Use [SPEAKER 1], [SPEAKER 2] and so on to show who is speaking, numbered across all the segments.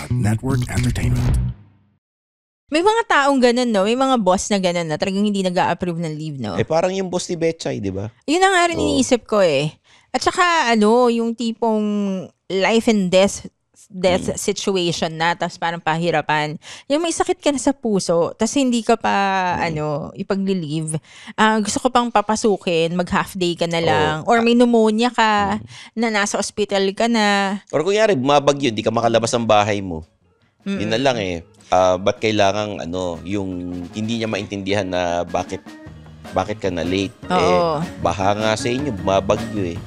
[SPEAKER 1] Network Entertainment.
[SPEAKER 2] May mga taong ganun, no? May mga boss na ganun na talagang hindi nag-a-approve ng leave, no?
[SPEAKER 3] Parang yung boss ni Betchay, di ba?
[SPEAKER 2] Yun ang nga rin iniisip ko eh. At saka, yung tipong life and death situation na, tapos parang pahirapan. Yung may sakit ka na sa puso, tapos hindi ka pa, ipag-leave. Gusto ko pang papasukin, mag-half day ka na lang. Or may pneumonia ka, na nasa hospital ka na.
[SPEAKER 3] Or kunyari, bumabagyo, di ka makalabas ng bahay mo. Yun na lang eh. Ba't kailangang yung hindi niya maintindihan na bakit ka na late? Baha nga sa inyo, bumabagyo eh.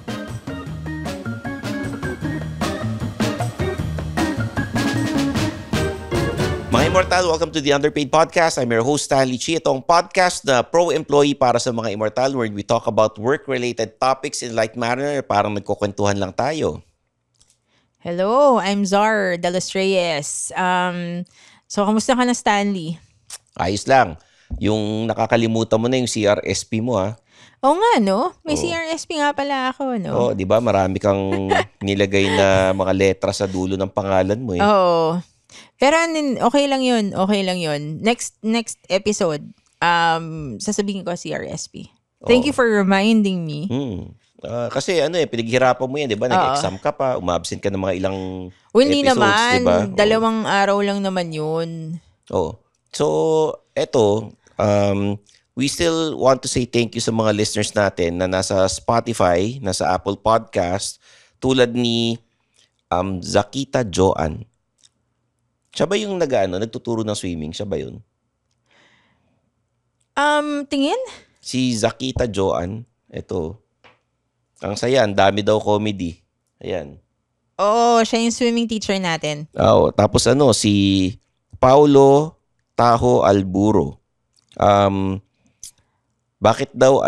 [SPEAKER 3] Mga Immortal, welcome to the Underpaid Podcast. I'm your host, Stanley Chi. Ito ang podcast na pro-employee para sa mga Immortal where we talk about work-related topics in light manner. Parang nagkukwentuhan lang tayo.
[SPEAKER 2] Hello, I'm Zar de los Reyes. So, kamusta ka na, Stanley?
[SPEAKER 3] Ayos lang. Yung nakakalimutan mo na yung CRSP mo, ha?
[SPEAKER 2] Oo nga, no? May CRSP nga pala ako, no?
[SPEAKER 3] Di ba? Marami kang nilagay na mga letra sa dulo ng pangalan mo, eh.
[SPEAKER 2] Oo. Pero okay lang yun. Okay lang yun. Next episode, sasabihin ko CRSP. Thank you for reminding me.
[SPEAKER 3] Kasi pinaghirapan mo yan, di ba? Nag-exam ka pa, umabsent ka ng mga ilang
[SPEAKER 2] hindi
[SPEAKER 3] episodes,
[SPEAKER 2] naman.
[SPEAKER 3] Diba?
[SPEAKER 2] 2 araw lang naman yun.
[SPEAKER 3] So, eto, we still want to say thank you sa mga listeners natin na nasa Spotify, nasa Apple Podcast, tulad ni Zakita Joan. Siya ba yung nagtuturo ng swimming? Siya ba yun?
[SPEAKER 2] Tingin?
[SPEAKER 3] Si Zakita Joan, eto. Ang saya, ang dami daw comedy. Ayan.
[SPEAKER 2] Oo, siya yung swimming teacher natin.
[SPEAKER 3] Tapos si Paulo Taho Alburo. Bakit daw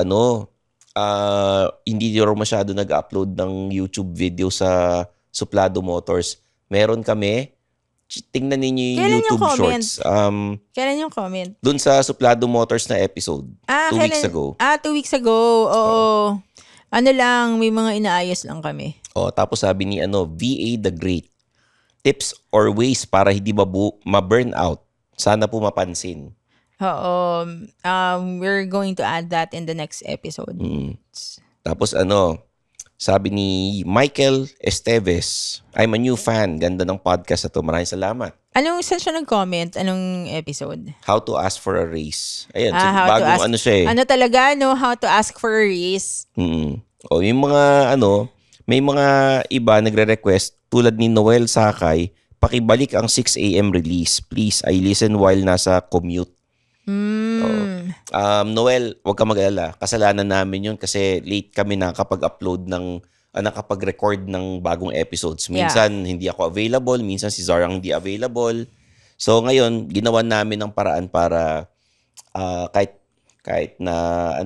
[SPEAKER 3] hindi raw masyado nag-upload ng YouTube video sa Suplado Motors? Meron kami. Tingnan ninyo yung YouTube shorts.
[SPEAKER 2] Kailan yung comment?
[SPEAKER 3] Doon sa Suplado Motors na episode. 2 weeks ago.
[SPEAKER 2] 2 weeks ago. Oo. May mga inaayos lang kami.
[SPEAKER 3] Tapos sabi ni VA the Great. Tips or ways para hindi ma-burn out. Sana po mapansin.
[SPEAKER 2] Oo. We're going to add that in the next episode.
[SPEAKER 3] Tapos sabi ni Michael Esteves, I'm a new fan. Ganda ng podcast na to. Maraming salamat.
[SPEAKER 2] Saan siya nag-comment? Anong episode?
[SPEAKER 3] How to ask for a raise. Ayan, bagong siya eh.
[SPEAKER 2] Talaga, how to ask for a raise.
[SPEAKER 3] Yung mga may mga iba nagre-request tulad ni Noel Sakay, pakibalik ang 6 a.m. release. Please, I listen while nasa commute. Noel, huwag ka mag-alala. Kasalanan namin yun kasi late kami nakapag-upload nakapag-record ng bagong episodes. Minsan hindi ako available, minsan si Zara hindi available. So ngayon, ginawa namin ng paraan para kahit na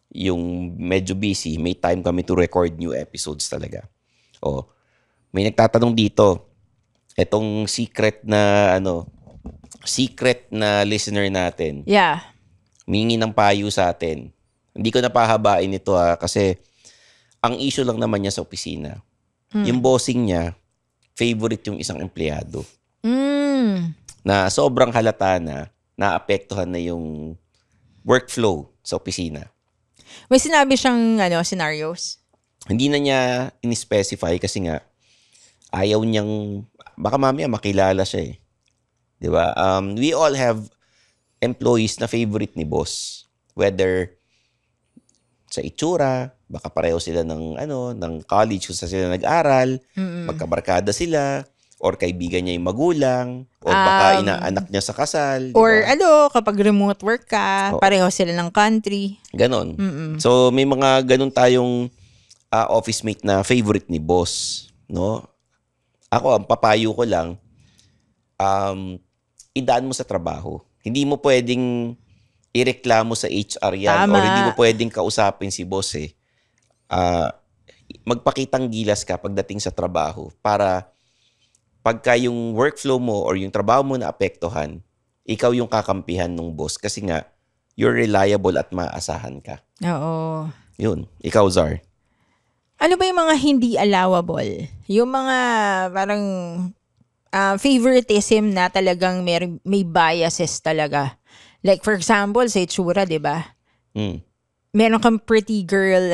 [SPEAKER 3] yung medyo busy, may time kami to record new episodes talaga. May nagtatanong dito. Etong secret na listener natin.
[SPEAKER 2] Yeah.
[SPEAKER 3] Mingi ng payo sa atin. Hindi ko napahabain ito kasi ang issue lang naman niya sa opisina. Yung bossing niya, favorite yung isang empleyado. Na sobrang halata na naapektuhan na yung workflow sa opisina.
[SPEAKER 2] May sinabi siyang scenarios?
[SPEAKER 3] Hindi na niya in-specify kasi nga ayaw niyang, baka mamaya makilala siya eh. Diba? We all have employees na favorite ni boss. Whether sa itsura, baka pareho sila ng college kung saan sila nag-aral, magkabarkada sila, or kaibigan niya yung magulang, or baka inaanak niya sa kasal. Diba?
[SPEAKER 2] Or kapag remote work ka, pareho sila ng country.
[SPEAKER 3] Ganon. So, may mga ganon tayong office mate na favorite ni boss. No? Ako, ang papayo ko lang, idaan mo sa trabaho. Hindi mo pwedeng ireklamo sa HR yan.
[SPEAKER 2] Tama.
[SPEAKER 3] Or hindi mo pwedeng kausapin si boss eh. Magpakitang gilas ka pagdating sa trabaho para pagka yung workflow mo or yung trabaho mo na apektuhan, ikaw yung kakampihan ng boss kasi nga you're reliable at maasahan ka.
[SPEAKER 2] Oo.
[SPEAKER 3] Yun. Ikaw, Zar.
[SPEAKER 2] Ano ba yung mga hindi allowable? Yung mga parang favoritism na talagang may biases talaga. Like for example, sa itsura, di ba? Meron kang pretty girl,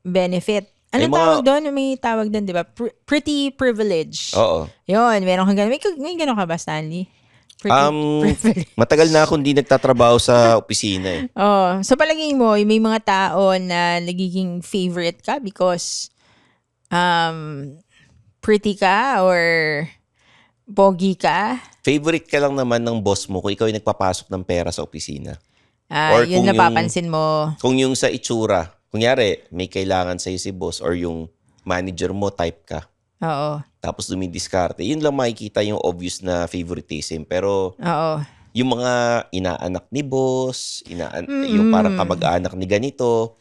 [SPEAKER 2] benefit. Anong tawag doon? May tawag doon, di ba? Pretty privilege.
[SPEAKER 3] Oo.
[SPEAKER 2] Yun, meron kang gano'n. May gano'n ka ba, Stanley? Privilege.
[SPEAKER 3] Matagal na akong hindi nagtatrabaho sa opisina eh.
[SPEAKER 2] So palagay mo, may mga tao na nagiging favorite ka because pretty ka or pogi ka?
[SPEAKER 3] Favorite ka lang naman ng boss mo kung ikaw yung nagpapasok ng pera sa opisina.
[SPEAKER 2] Or yun napapansin mo.
[SPEAKER 3] Kung yung sa itsura, kunyari, may kailangan sa'yo si boss or yung manager mo, type ka.
[SPEAKER 2] Oo.
[SPEAKER 3] Tapos dumidiskarte. Yun lang makikita yung obvious na favoritism. Pero
[SPEAKER 2] oo.
[SPEAKER 3] Yung mga inaanak ni boss, yung parang kamag-anak ni ganito,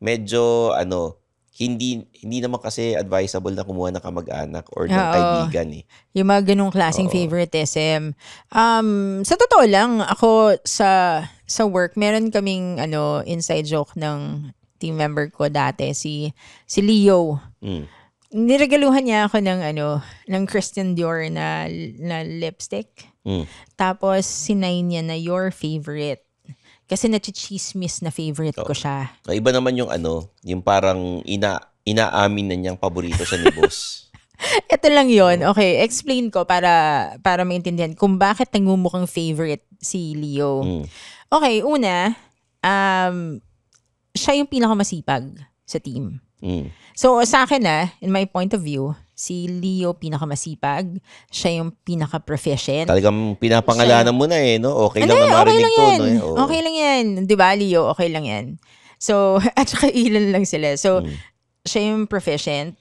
[SPEAKER 3] medyo hindi naman kasi advisable na kumuha ng kamag-anak or ng kaibigan eh.
[SPEAKER 2] Yung mga ganung klaseng favoritism. Sa totoo lang, ako sa work, meron kaming inside joke ng team member ko dati, si Leo. Niregaluhan niya ako ng Christian Dior na lipstick. Tapos sinay niya na your favorite. Kasi nachichismis na favorite ko siya.
[SPEAKER 3] Iba naman yung yung parang inaamin na niyang paborito siya ni boss.
[SPEAKER 2] Ito lang yon. Okay, explain ko para maintindihan kung bakit nagmumukhang favorite si Leo. Okay, una, siya yung pinakamasipag sa team. So sa akin in my point of view, si Leo pinakamasipag, siya yung pinaka-proficient.
[SPEAKER 3] Talagang pinapangalanan mo na no? Okay lang na marinig to. No?
[SPEAKER 2] Okay lang yan. Di ba, Leo? Okay lang yan. So, at saka ilan lang sila. So, siya yung proficient.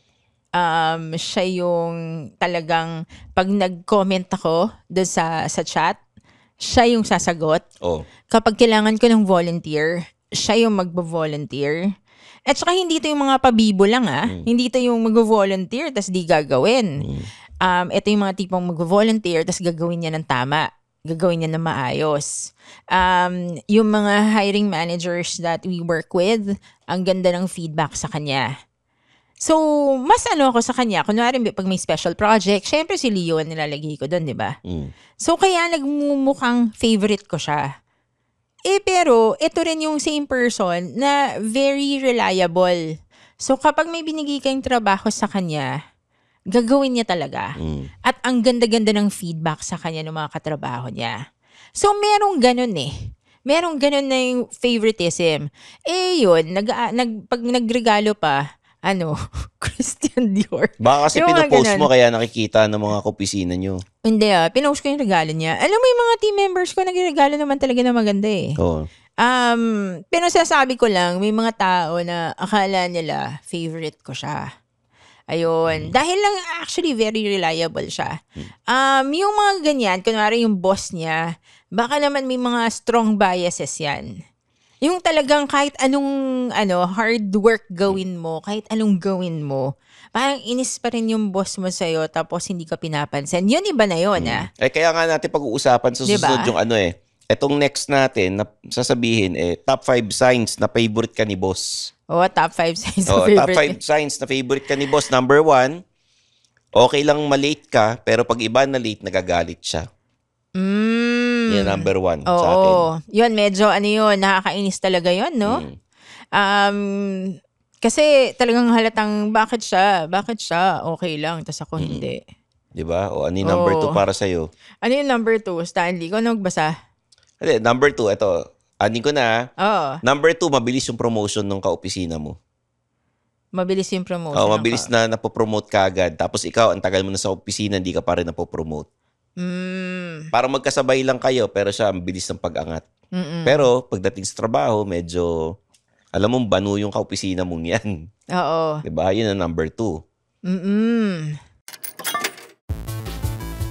[SPEAKER 2] Siya yung talagang pag nag-comment ako doon sa chat, siya yung sasagot. Kapag kailangan ko ng volunteer, siya yung magbo-volunteer. At saka hindi ito yung mga pabibo lang Hindi ito yung mag-volunteer tas di gagawin. Ito yung mga tipong mag-volunteer tas gagawin niya ng tama. Gagawin niya ng maayos. Yung mga hiring managers that we work with, ang ganda ng feedback sa kanya. So, mas ako sa kanya. Kunwari, pag may special project, syempre si Leo ang nilalagay ko doon, di ba? So, kaya nagmumukhang favorite ko siya. Pero, ito rin yung same person na very reliable. So, kapag may binigay kayong trabaho sa kanya, gagawin niya talaga. At ang ganda-ganda ng feedback sa kanya ng mga katrabaho niya. So, merong ganun Merong ganun na yung favoritism. Yun, pag nagregalo pa, Christian Dior.
[SPEAKER 3] Baka kasi pinopost mo kaya nakikita ng mga kaopisina nyo.
[SPEAKER 2] Hindi pinost ko yung regalo niya. Alam mo yung mga team members ko nagregalo naman talaga na maganda pero sasabi ko lang, may mga tao na akala nila favorite ko siya. Ayun. Dahil lang actually very reliable siya. Yung mga ganyan, kunwari yung boss niya, baka naman may mga strong biases yan. Yung talagang kahit anong hard work gawin mo, kahit anong gawin mo, parang inis pa rin yung boss mo sa'yo tapos hindi ka pinapansin. Yun iba na yun
[SPEAKER 3] kaya nga natin pag-uusapan sa susunod yung etong next natin na sasabihin top 5 signs na favorite ka ni boss.
[SPEAKER 2] Top 5 signs na favorite.
[SPEAKER 3] Top 5 signs na favorite ka ni boss. Number 1, okay lang malate ka pero pag iba na late, nagagalit siya. Yan, number 1 sa akin.
[SPEAKER 2] Yun, medyo nakakainis talaga yun, no? Kasi talagang halatang bakit siya okay lang, tas ako hindi.
[SPEAKER 3] Diba? O ano yung number 2 para sa'yo?
[SPEAKER 2] Ano yung number 2, Stanley? Ikaw nagbasa?
[SPEAKER 3] Number 2, ito. Anin ko na. Number 2, mabilis yung promotion ng kaopisina mo.
[SPEAKER 2] Mabilis yung promotion.
[SPEAKER 3] Mabilis na napopromote ka agad. Tapos ikaw, ang tagal mo na sa opisina, hindi ka pa rin napopromote. Parang magkasabay lang kayo, pero siya ang bilis ng pag-angat. Pero pagdating sa trabaho, medyo, alam mo, banu yung kaopisina mong yan.
[SPEAKER 2] Oo.
[SPEAKER 3] Diba? Yun ang number 2.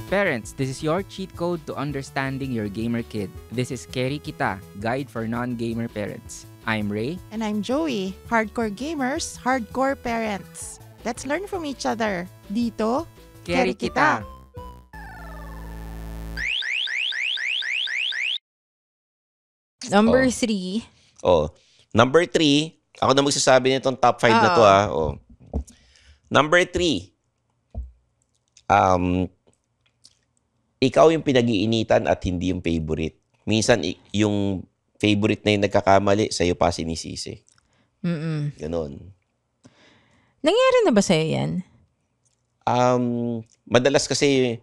[SPEAKER 1] Parents, this is your cheat code to understanding your gamer kid. This is Keri Kita, Guide for Non-Gamer Parents. I'm Ray.
[SPEAKER 4] And I'm Joey. Hardcore gamers, hardcore parents. Let's learn from each other. Dito,
[SPEAKER 1] Keri Kita.
[SPEAKER 2] Number 3.
[SPEAKER 3] Number 3, ako na magsasabi nitong top 5 na to Number 3, ikaw yung pinag-iinitan at hindi yung favorite. Minsan, yung favorite na yung nagkakamali, sa'yo pa sinisisi. Ganon.
[SPEAKER 2] Nangyari na ba sa'yo yan?
[SPEAKER 3] Madalas kasi,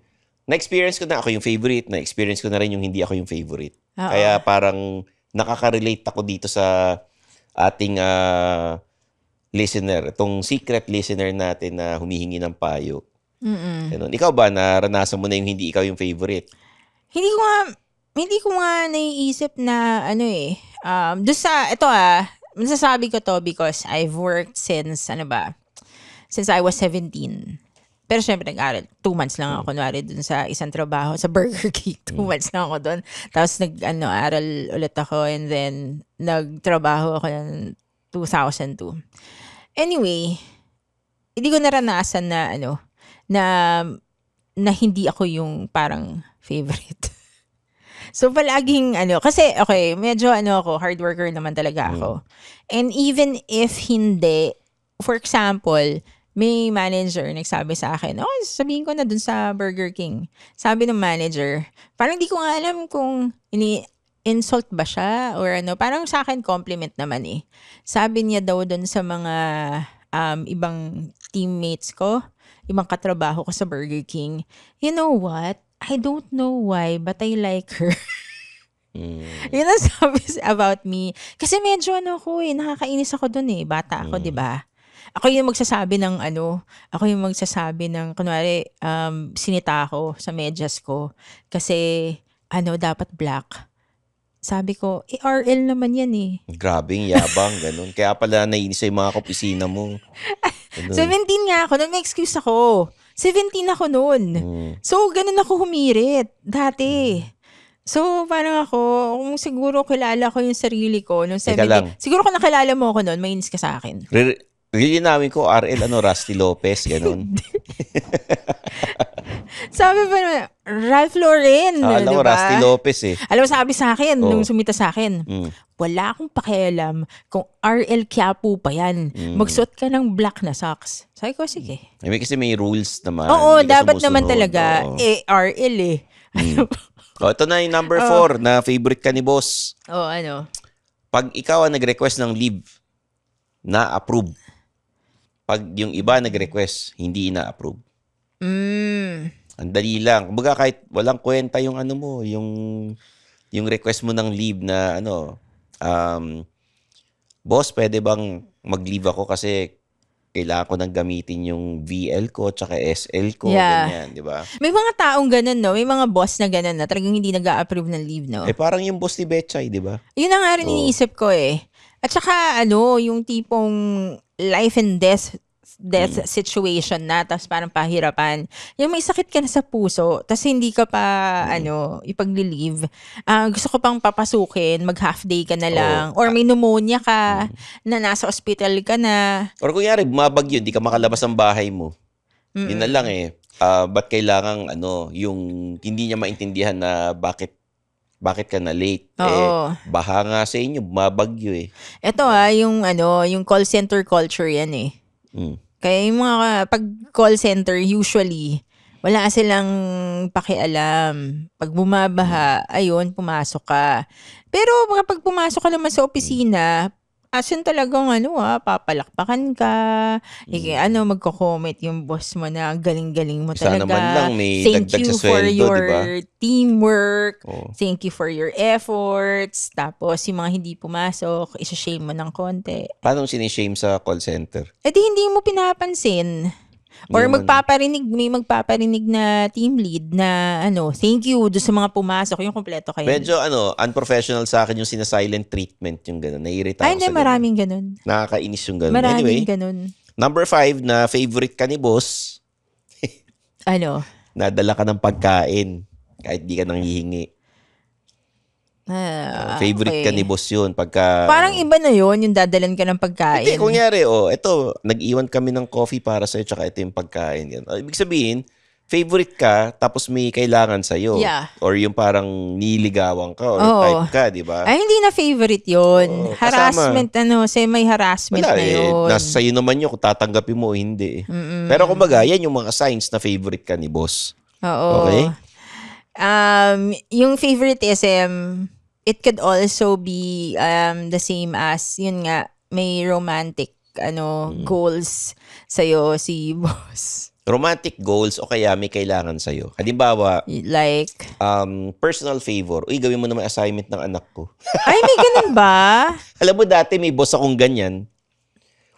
[SPEAKER 3] na-experience ko na ako yung favorite, na-experience ko na rin yung hindi ako yung favorite. Kaya parang nakaka-relate ako dito sa ating listener, itong secret listener natin na humihingi ng payo. Ganun. Ikaw ba, naranasan mo na yung hindi ikaw yung favorite?
[SPEAKER 2] Hindi ko nga naiisip na doon sa, masasabi ko to because I've worked since I was 17. Pero syempre nag-aral, 2 months lang ako kunwari dun sa isang trabaho sa Burger King. 2 months lang ako dun. Tapos aral ulit ako and then nagtrabaho ako ng 2002. Anyway, hindi ko naranasan na hindi ako yung parang favorite. So, palaging, kasi, okay, medyo, ako, hard worker naman talaga ako. And even if hindi, for example, may manager nagsabi sa akin, sabihin ko na dun sa Burger King. Sabi ng manager, parang di ko nga alam kung insult ba siya or parang sa akin compliment naman eh. Sabi niya daw dun sa mga ibang teammates ko, ibang katrabaho ko sa Burger King, you know what? I don't know why, but I like her. Yun ang sabi about me. Kasi medyo nakakainis ako dun eh. Bata ako, di ba? Ako yung magsasabi ng, kunwari, sinita ako sa medyas ko. Kasi, dapat black. Sabi ko, RL naman yan eh.
[SPEAKER 3] Grabing yabang, ganun. Kaya pala nainis yung mga kapisina mo.
[SPEAKER 2] 17 nga ako, may excuse ako. 17 ako noon. So, ganun ako humirit dati. So, parang ako, kung siguro kilala ko yung sarili ko nung 17. Siguro kung nakilala mo ako noon, mainis ka sa akin.
[SPEAKER 3] Lilinawin ko, RL, Rusty Lopez, ganun.
[SPEAKER 2] Sabi pa naman, Ralph Lauren.
[SPEAKER 3] Alam mo, Rusty Lopez eh.
[SPEAKER 2] Alam mo, sabi sa akin, nung sumita sa akin, wala akong pakialam kung RL Quiapo pa yan. Magsuot ka ng black na socks. Sabi ko, sige.
[SPEAKER 3] Kasi may rules naman.
[SPEAKER 2] Oo, dapat naman talaga. RL eh.
[SPEAKER 3] Ito na yung number 4 na favorite ka ni boss. Pag ikaw ang nag-request ng leave, na-approve. Pag yung iba nag-request, hindi na-approve. Ang dali lang. Kumbaga kahit walang kwenta yung yung request mo ng leave na boss, pwede bang mag-leave ako kasi kailangan ko nang gamitin yung VL ko tsaka SL ko, ganyan, di ba?
[SPEAKER 2] May mga taong ganun, no? May mga boss na ganun na talagang hindi nag-a-approve ng leave, no?
[SPEAKER 3] Parang yung boss ni Betchay, di ba?
[SPEAKER 2] Yun ang nga rin iniisip ko eh. At saka, yung tipong life and death situation na, tapos parang pahirapan. Yung may sakit ka na sa puso, tapos hindi ka pa, ipag-leave. Gusto ko pang papasukin, mag-half day ka na lang. Or may pneumonia ka, na nasa hospital ka na.
[SPEAKER 3] Or kunyari, bumabagyo, hindi ka makalabas ng bahay mo. Yun na lang eh. Ba't kailangan, yung hindi niya maintindihan na bakit ka na late? Baha nga sa inyo, bumabagyo eh.
[SPEAKER 2] Ito yung call center culture yan eh. Kaya yung mga pag call center, usually, wala silang pakialam. Pag bumabaha, ayun, pumasok ka. Pero kapag pumasok ka naman sa opisina, as in talagang papalakpakan ka. Magko-comment yung boss mo na galing-galing mo
[SPEAKER 3] Sana
[SPEAKER 2] talaga.
[SPEAKER 3] naman lang may
[SPEAKER 2] Thank
[SPEAKER 3] dagdag
[SPEAKER 2] you
[SPEAKER 3] sa sweldo,
[SPEAKER 2] for your
[SPEAKER 3] diba?
[SPEAKER 2] teamwork. Thank you for your efforts. Tapos yung mga hindi pumasok, isa-shame mo ng konti.
[SPEAKER 3] Paano sinishame sa call center?
[SPEAKER 2] Di hindi mo pinapansin. Or may magpaparinig na team lead na thank you do sa mga pumasok, yung kompleto kayo.
[SPEAKER 3] Medyo unprofessional sa akin yung sina-silent treatment, yung gano'n. Naiirita ako
[SPEAKER 2] hindi, maraming ganun.
[SPEAKER 3] Nakakainis yung gano'n.
[SPEAKER 2] Maraming
[SPEAKER 3] Anyway,
[SPEAKER 2] ganun.
[SPEAKER 3] number 5 na favorite ka ni boss. Nadala ka ng pagkain kahit di ka nang hihingi. Favorite ka ni boss yun.
[SPEAKER 2] Parang iba na yun, yung dadalan ka ng pagkain.
[SPEAKER 3] Hindi, kunyari, ito, nag-iwan kami ng coffee para sa'yo tsaka ito yung pagkain. Ibig sabihin, favorite ka, tapos may kailangan sa'yo.
[SPEAKER 2] Yeah.
[SPEAKER 3] Or yung parang niligawan ka or type ka, di ba?
[SPEAKER 2] Ay, hindi na favorite yun. Harassment, semi-harassment
[SPEAKER 3] Wala,
[SPEAKER 2] na yun.
[SPEAKER 3] Nasa sa'yo naman yun kung tatanggapin mo o hindi. Pero kumbaga, yan yung mga signs na favorite ka ni boss.
[SPEAKER 2] Oo.
[SPEAKER 3] Okay?
[SPEAKER 2] Yung favoritism, it could also be the same as, yun nga, may romantic goals sa'yo si boss.
[SPEAKER 3] Romantic goals o kaya may kailangan sa'yo. Halimbawa,
[SPEAKER 2] Like,
[SPEAKER 3] personal favor. Uy, gawin mo naman assignment ng anak ko.
[SPEAKER 2] ay, may ganun ba?
[SPEAKER 3] Alam mo, dati may boss akong ganyan.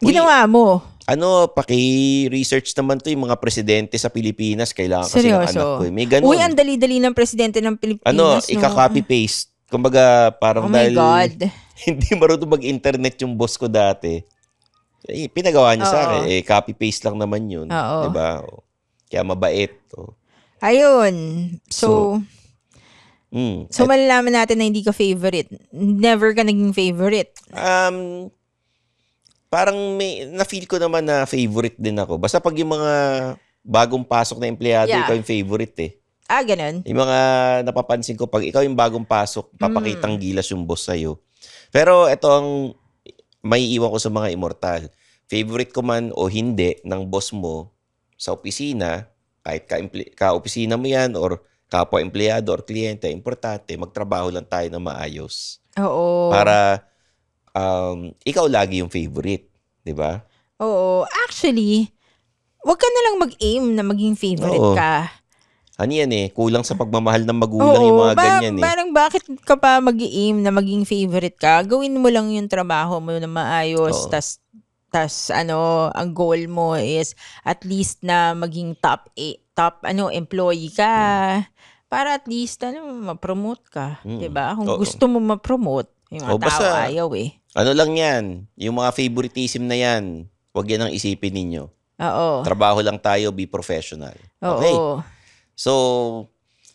[SPEAKER 3] Uy,
[SPEAKER 2] Ginawa mo?
[SPEAKER 3] Paki-research naman to yung mga presidente sa Pilipinas. Kailangan kasi ng anak ko. May ganun.
[SPEAKER 2] Uy, ang dali-dali ng presidente ng Pilipinas. No?
[SPEAKER 3] Ika-copy-paste. Kumbaga, parang
[SPEAKER 2] Oh my
[SPEAKER 3] dahil
[SPEAKER 2] God.
[SPEAKER 3] hindi marunong mag-internet yung boss ko dati. Pinagawa niya sa akin. Copy-paste lang naman yun. Diba? Kaya mabait.
[SPEAKER 2] Ayun. So malalaman natin na hindi ka favorite. Never ka naging favorite.
[SPEAKER 3] Parang na-feel ko naman na favorite din ako. Basta pag yung mga bagong pasok na empleyado, ikaw yung favorite eh.
[SPEAKER 2] Ganun.
[SPEAKER 3] Yung mga napapansin ko, pag ikaw yung bagong pasok, papakitang gilas yung boss sa'yo. Pero ito ang may iwan ko sa mga immortal. Favorite ko man o hindi ng boss mo sa opisina, kahit ka-opisina mo yan or kapwa-empleyado or kliyente, importante, magtrabaho lang tayo na maayos.
[SPEAKER 2] Oo.
[SPEAKER 3] Para ikaw lagi yung favorite, di ba?
[SPEAKER 2] Oo. Actually, wag ka na lang mag-aim na maging favorite ka.
[SPEAKER 3] Ano yan kulang sa pagmamahal ng magulang yung mga ganyan
[SPEAKER 2] Parang bakit ka pa mag-aim na maging favorite ka? Gawin mo lang yung trabaho mo na maayos, tas ang goal mo is at least na maging top employee ka. Para at least ma-promote ka, 'di ba? Kung gusto mo ma-promote, yung mga tao ayaw
[SPEAKER 3] Ano lang yan, yung mga favoritism na yan, wag yan ang isipin ninyo.
[SPEAKER 2] Oo.
[SPEAKER 3] Trabaho lang tayo, be professional. Okay? So,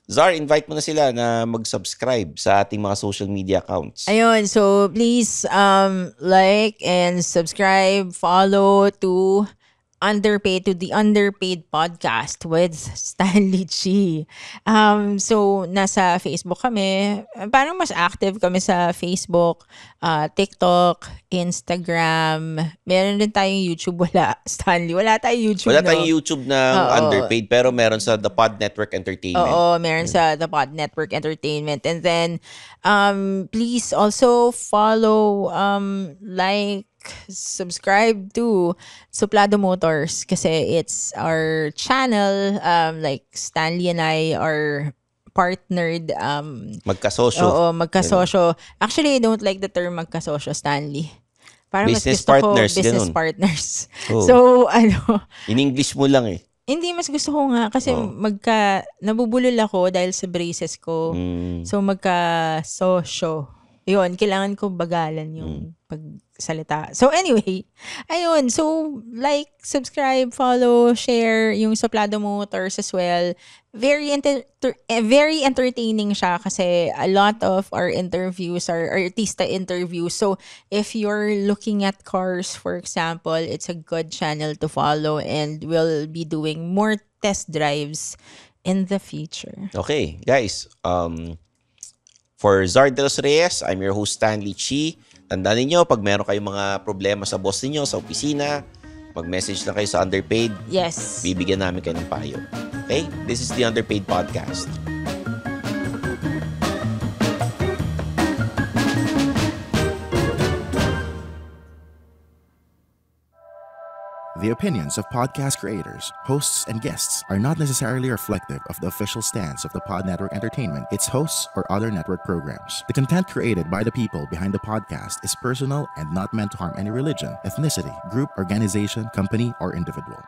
[SPEAKER 3] Zar, invite mo na sila na mag-subscribe sa ating mga social media accounts.
[SPEAKER 2] Ayun, so please like and subscribe, follow to the Underpaid Podcast with Stanley Chi. So nasa Facebook kami. Parang mas active kami sa Facebook, TikTok, Instagram. Meron din tayong YouTube. Stanley, wala tayong YouTube.
[SPEAKER 3] Wala tayong YouTube na Underpaid, pero meron sa The Pod Network Entertainment.
[SPEAKER 2] Meron sa The Pod Network Entertainment. And then, please also follow, subscribe to Suplado Motors kasi it's our channel. Like Stanley and I are partnered.
[SPEAKER 3] Magkasosyo.
[SPEAKER 2] Oo, magkasosyo. Actually, I don't like the term magkasosyo, Stanley. Parang
[SPEAKER 3] business
[SPEAKER 2] mas gusto
[SPEAKER 3] partners,
[SPEAKER 2] ko business
[SPEAKER 3] ganun.
[SPEAKER 2] partners.
[SPEAKER 3] Oh.
[SPEAKER 2] So,
[SPEAKER 3] in English mo lang
[SPEAKER 2] hindi, mas gusto ko nga kasi nabubulol ako dahil sa braces ko. So, magka-sosyo. Yun, kailangan ko bagalan yung pagsalita. So, anyway, ayun. So, like, subscribe, follow, share yung Suplado Motors as well. Very entertaining siya kasi a lot of our interviews are artista interviews. So, if you're looking at cars, for example, it's a good channel to follow and we'll be doing more test drives in the future.
[SPEAKER 3] Okay, guys. For Zar de los Reyes, I'm your host Stanley Chi. Tandaan niyo, pag meron kayong mga problema sa boss niyo sa opisina, mag-message lang kayo sa Underpaid.
[SPEAKER 2] Yes.
[SPEAKER 3] Bibigyan namin kayo ng payo. Okay? This is the Underpaid Podcast.
[SPEAKER 5] The opinions of podcast creators, hosts, and guests are not necessarily reflective of the official stance of the Pod Network Entertainment, its hosts, or other network programs. The content created by the people behind the podcast is personal and not meant to harm any religion, ethnicity, group, organization, company, or individual.